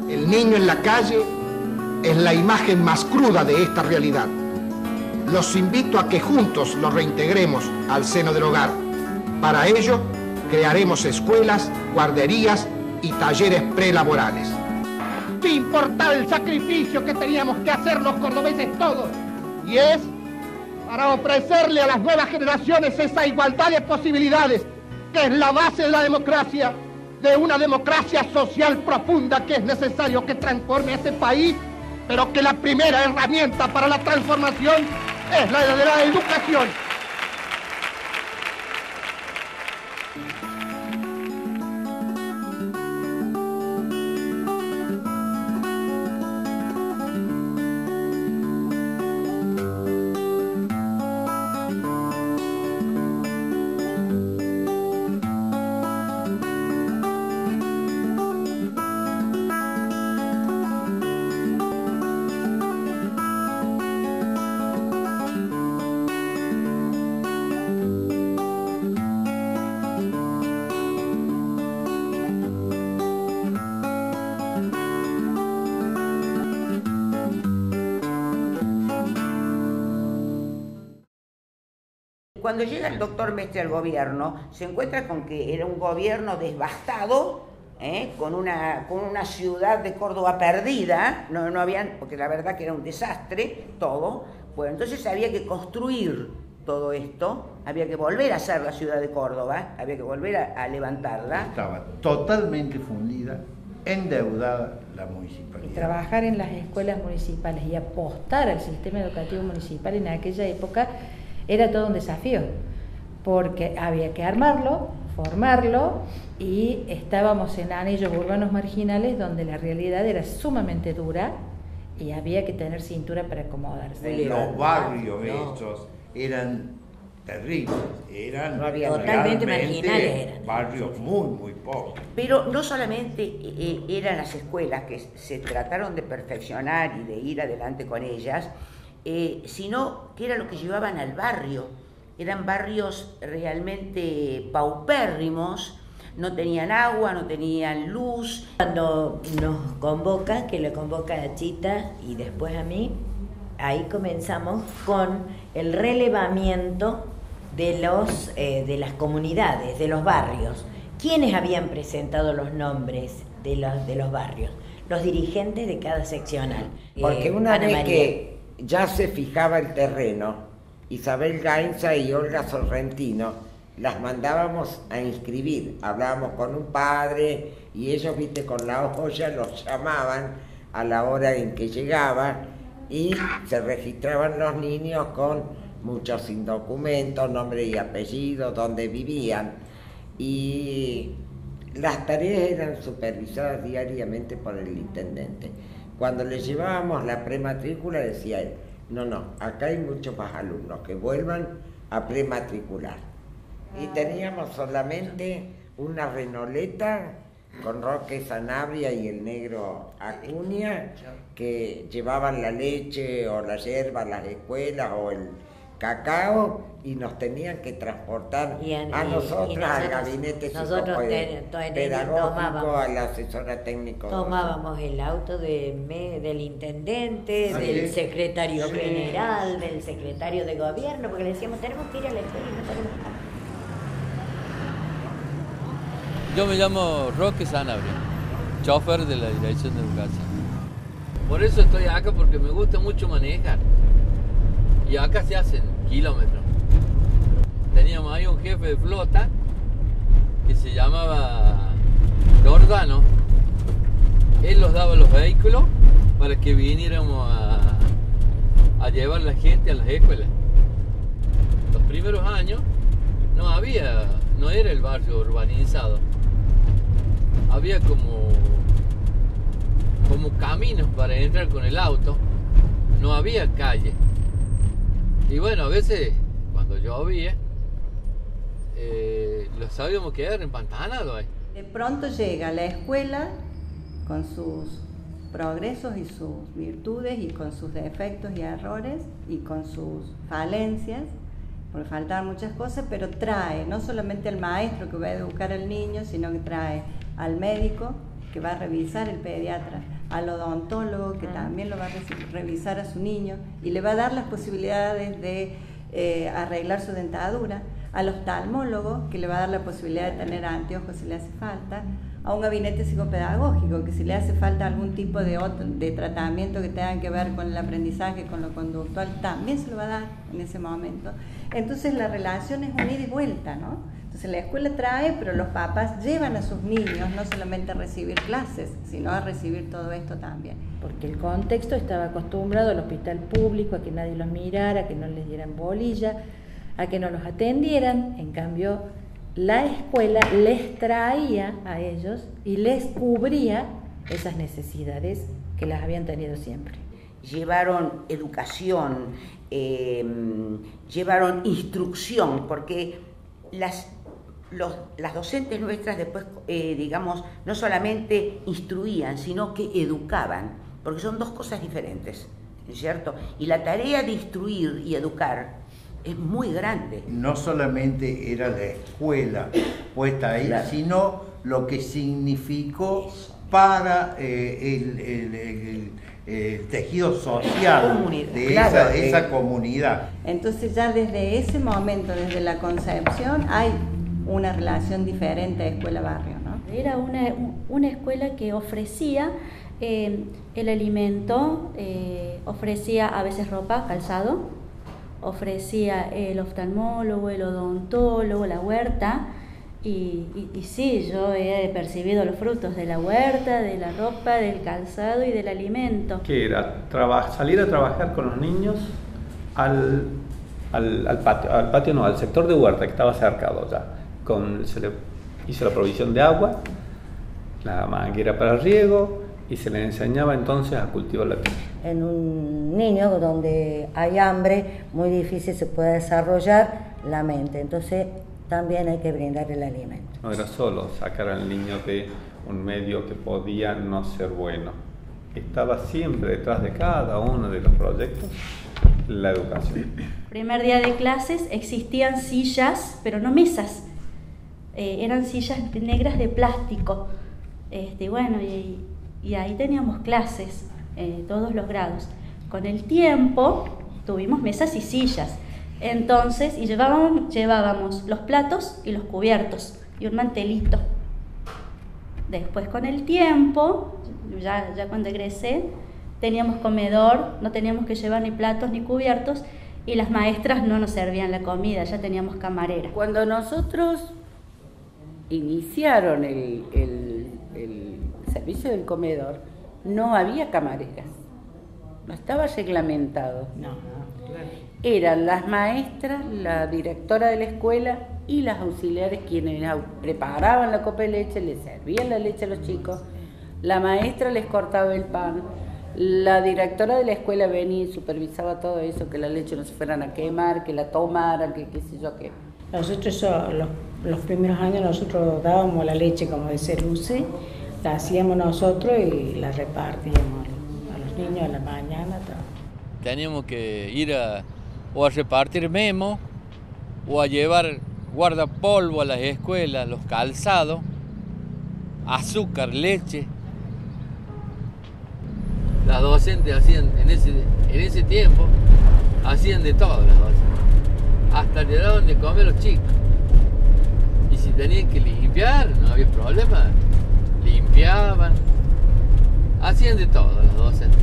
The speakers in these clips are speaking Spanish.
El niño en la calle es la imagen más cruda de esta realidad. Los invito a que juntos lo reintegremos al seno del hogar. Para ello, crearemos escuelas, guarderías y talleres prelaborales. Sin importar el sacrificio que teníamos que hacer los cordobeses todos, y es para ofrecerle a las nuevas generaciones esa igualdad de posibilidades, que es la base de la democracia, de una democracia social profunda que es necesario que transforme a este país, pero que la primera herramienta para la transformación es la de la educación. Cuando llega el doctor Mestre al gobierno, se encuentra con que era un gobierno devastado, con una ciudad de Córdoba perdida, no habían, porque la verdad que era un desastre todo. Bueno, entonces había que construir todo esto, había que volver a hacer la ciudad de Córdoba, había que volver a levantarla. Estaba totalmente fundida, endeudada la municipalidad. Y trabajar en las escuelas municipales y apostar al sistema educativo municipal en aquella época era todo un desafío, porque había que armarlo, formarlo, y estábamos en anillos urbanos marginales donde la realidad era sumamente dura y había que tener cintura para acomodarse. Los barrios estos eran terribles, eran totalmente marginales, eran barrios muy pobres. Pero no solamente eran las escuelas que se trataron de perfeccionar y de ir adelante con ellas, sino que era lo que llevaban al barrio. Eran barrios realmente paupérrimos, no tenían agua, no tenían luz. Cuando nos convoca, que le convoca a Chita y después a mí, ahí comenzamos con el relevamiento de las comunidades, de los barrios. ¿Quiénes habían presentado los nombres de los barrios? Los dirigentes de cada seccional. Porque una vez que ya se fijaba el terreno, Isabel Gainza y Olga Sorrentino las mandábamos a inscribir. Hablábamos con un padre y ellos, viste, con la olla los llamaban a la hora en que llegaban y se registraban los niños con muchos sin documentos, nombre y apellido, dónde vivían. Y las tareas eran supervisadas diariamente por el intendente. Cuando le llevábamos la prematrícula decía él, no, acá hay muchos más alumnos, que vuelvan a prematricular. Y teníamos solamente una renoleta con Roque Sanabria y el negro Acuña, que llevaban la leche o la yerba a las escuelas o el cacao, y nos tenían que transportar a nosotros al gabinete pedagógico, a la asesora técnico. Tomábamos el auto del intendente, del secretario general, del secretario de gobierno, porque le decíamos, tenemos que ir a la escuela y no tenemos que... Yo me llamo Roque Sanabria, chofer de la Dirección de Educación. Por eso estoy acá, porque me gusta mucho manejar. Y acá se hacen kilómetros. Teníamos ahí un jefe de flota que se llamaba Jordano. Él nos daba los vehículos para que viniéramos a llevar a la gente a las escuelas. Los primeros años no era el barrio urbanizado. Había como caminos para entrar con el auto, no había calle. Y bueno, a veces cuando llovía, los sabíamos quedar empantanados ahí. De pronto llega la escuela con sus progresos y sus virtudes y con sus defectos y errores y con sus falencias, porque faltaban muchas cosas, pero trae no solamente al maestro que va a educar al niño, sino que trae al médico que va a revisar el pediatra, al odontólogo, que también lo va a revisar a su niño y le va a dar las posibilidades de arreglar su dentadura, al oftalmólogo, que le va a dar la posibilidad de tener anteojos si le hace falta, a un gabinete psicopedagógico, que si le hace falta algún tipo de tratamiento que tenga que ver con el aprendizaje, con lo conductual, también se lo va a dar en ese momento. Entonces la relación es un ida y vuelta, ¿no? Entonces la escuela trae, pero los papás llevan a sus niños no solamente a recibir clases, sino a recibir todo esto también. Porque el contexto estaba acostumbrado al hospital público, a que nadie los mirara, a que no les dieran bolilla, a que no los atendieran. En cambio, la escuela les traía a ellos y les cubría esas necesidades que las habían tenido siempre. Llevaron educación, llevaron instrucción, porque las docentes nuestras después, digamos, no solamente instruían, sino que educaban, porque son dos cosas diferentes, ¿cierto? Y la tarea de instruir y educar es muy grande. No solamente era la escuela puesta ahí, claro, sino lo que significó para el tejido social de claro, esa comunidad. Entonces ya desde ese momento, desde la concepción, hay una relación diferente a escuela-barrio, ¿no? Era una escuela que ofrecía el alimento, ofrecía a veces ropa, calzado, ofrecía el oftalmólogo, el odontólogo, la huerta, y sí, yo he percibido los frutos de la huerta, de la ropa, del calzado y del alimento. Que era salir a trabajar con los niños al patio no, al sector de huerta que estaba cercado ya. Se le hizo la provisión de agua, la manguera para el riego, y se le enseñaba entonces a cultivar la tierra. En un niño donde hay hambre, muy difícil se puede desarrollar la mente, entonces también hay que brindar el alimento. No era solo sacar al niño de un medio que podía no ser bueno, estaba siempre detrás de cada uno de los proyectos la educación. Primer día de clases existían sillas, pero no mesas, eran sillas negras de plástico, bueno, y ahí teníamos clases, todos los grados. Con el tiempo tuvimos mesas y sillas, entonces, y llevábamos los platos y los cubiertos y un mantelito. Después con el tiempo, ya cuando egresé, teníamos comedor, no teníamos que llevar ni platos ni cubiertos, y las maestras no nos servían la comida, ya teníamos camarera. Cuando nosotros iniciaron el servicio del comedor, no había camareras, no estaba reglamentado. Eran las maestras, la directora de la escuela y las auxiliares quienes preparaban la copa de leche, les servían la leche a los chicos, la maestra les cortaba el pan, la directora de la escuela venía y supervisaba todo eso, que la leche no se fueran a quemar, que la tomaran, que qué sé yo qué. Nosotros los primeros años nosotros dábamos la leche, como dice Luce, la hacíamos nosotros y la repartíamos a los niños a la mañana. Teníamos que ir o a repartir memos o a llevar guardapolvo a las escuelas, los calzados, azúcar, leche. Las docentes hacían en ese tiempo, hacían de todo las docentes. Hasta le daban de comer a los chicos. Y si tenían que limpiar, no había problema. Limpiaban. Hacían de todo las docentes.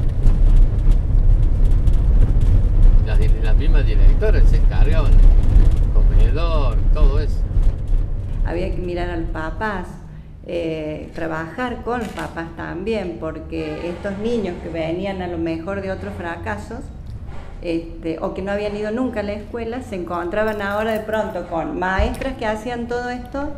Las mismas directoras se encargaban del comedor, todo eso. Había que mirar a los papás, trabajar con los papás también, porque estos niños que venían a lo mejor de otros fracasos, o que no habían ido nunca a la escuela, se encontraban ahora de pronto con maestras que hacían todo esto,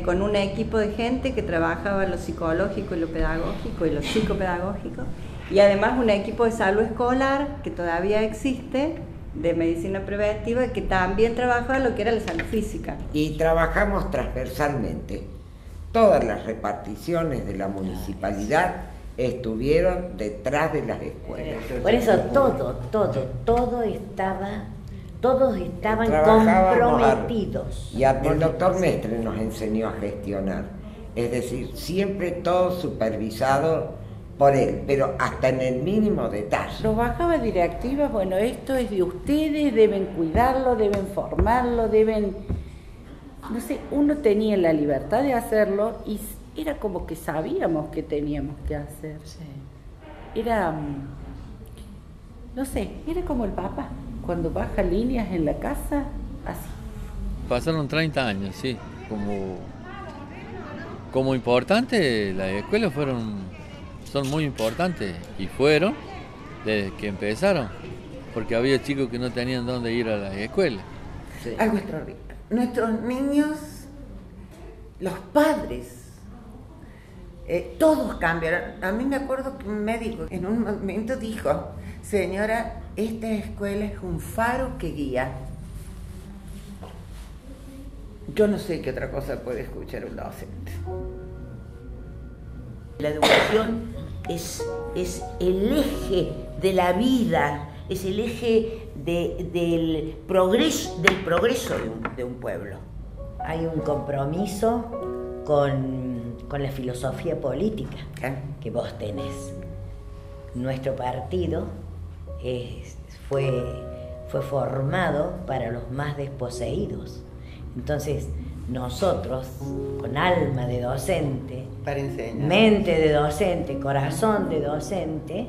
con un equipo de gente que trabajaba lo psicológico y lo pedagógico y lo psicopedagógico, y además un equipo de salud escolar que todavía existe, de medicina preventiva, que también trabajaba lo que era la salud física. Y trabajamos transversalmente. Todas las reparticiones de la municipalidad estuvieron detrás de las escuelas. Por eso todos estaban comprometidos. Y el doctor Mestre nos enseñó a gestionar. Es decir, siempre todo supervisado por él, pero hasta en el mínimo detalle. Los bajaba directivas, bueno, esto es de ustedes, deben cuidarlo, deben formarlo, deben... No sé, uno tenía la libertad de hacerlo y era como que sabíamos que teníamos que hacer. Era, no sé, era como el Papa, cuando baja líneas en la casa, así. Pasaron 30 años, sí, como importante, las escuelas son muy importantes y fueron desde que empezaron, porque había chicos que no tenían dónde ir a las escuelas. Sí. Algo extraordinario. Nuestros niños, los padres, todos cambiaron. A mí me acuerdo que un médico en un momento dijo: señora, esta escuela es un faro que guía. Yo no sé qué otra cosa puede escuchar un docente. La educación es el eje de la vida, es el eje del progreso de un pueblo. Hay un compromiso con la filosofía política que vos tenés. Nuestro partido fue formado para los más desposeídos. Entonces, nosotros, con alma de docente, mente de docente, corazón de docente,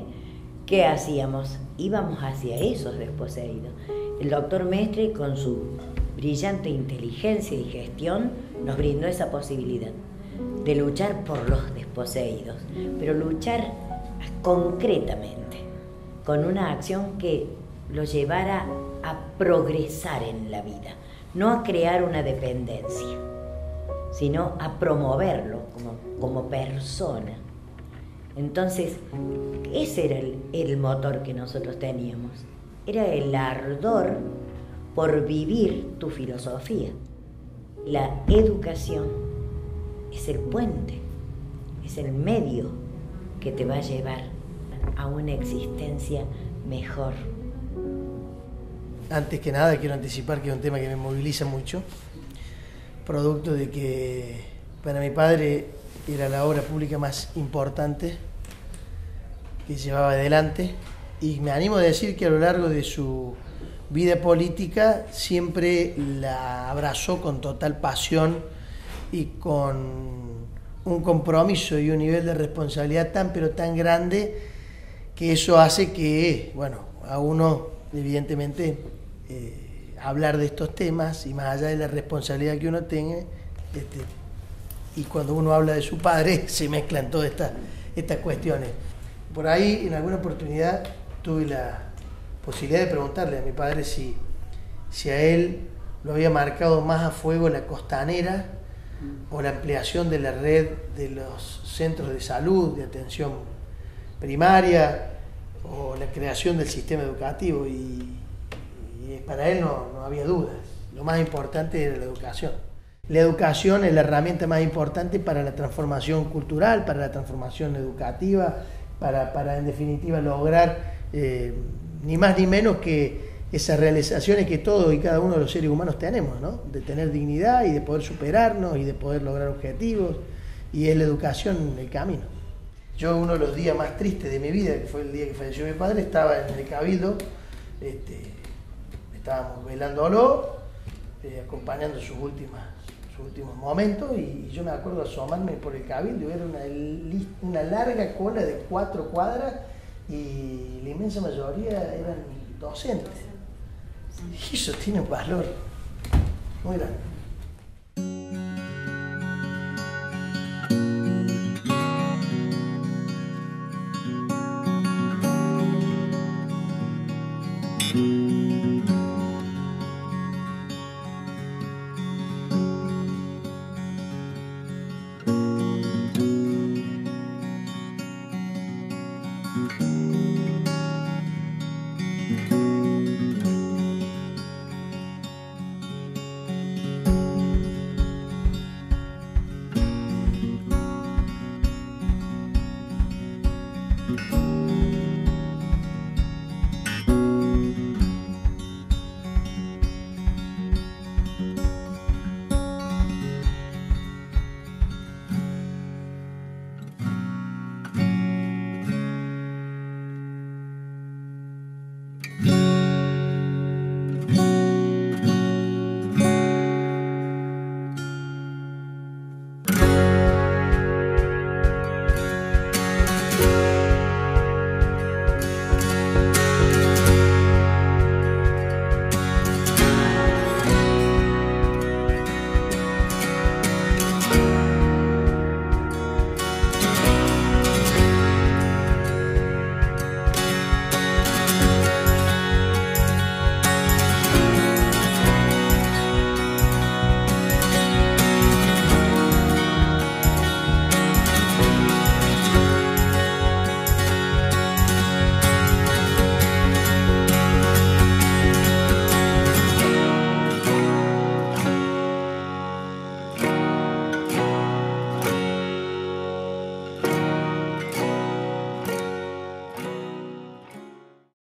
¿qué hacíamos? Íbamos hacia esos desposeídos. El doctor Mestre, con su brillante inteligencia y gestión, nos brindó esa posibilidad de luchar por los desposeídos, pero luchar concretamente, con una acción que lo llevara a progresar en la vida, no a crear una dependencia, sino a promoverlo como persona. Entonces, ese era el motor que nosotros teníamos. Era el ardor por vivir tu filosofía. La educación es el puente, es el medio que te va a llevar a una existencia mejor. Antes que nada quiero anticipar que es un tema que me moviliza mucho, producto de que para mi padre era la obra pública más importante que llevaba adelante, y me animo a decir que a lo largo de su vida política siempre la abrazó con total pasión y con un compromiso y un nivel de responsabilidad tan pero tan grande, que eso hace que, bueno, a uno evidentemente hablar de estos temas, y más allá de la responsabilidad que uno tenga, y cuando uno habla de su padre se mezclan todas estas cuestiones. Por ahí en alguna oportunidad tuve la posibilidad de preguntarle a mi padre si a él lo había marcado más a fuego la costanera o la ampliación de la red de los centros de salud, de atención primaria, o la creación del sistema educativo, y para él no había dudas. Lo más importante era la educación. La educación es la herramienta más importante para la transformación cultural, para la transformación educativa, para en definitiva lograr ni más ni menos que esas realizaciones que todos y cada uno de los seres humanos tenemos, ¿no? De tener dignidad y de poder superarnos y de poder lograr objetivos, y es la educación el camino. Yo, uno de los días más tristes de mi vida, que fue el día que falleció mi padre, estaba en el Cabildo, estábamos velándolo, acompañando sus últimos momentos, y yo me acuerdo asomarme por el Cabildo y ver una larga cola de 4 cuadras, y la inmensa mayoría eran docentes. Y eso tiene un valor muy grande. Thank you.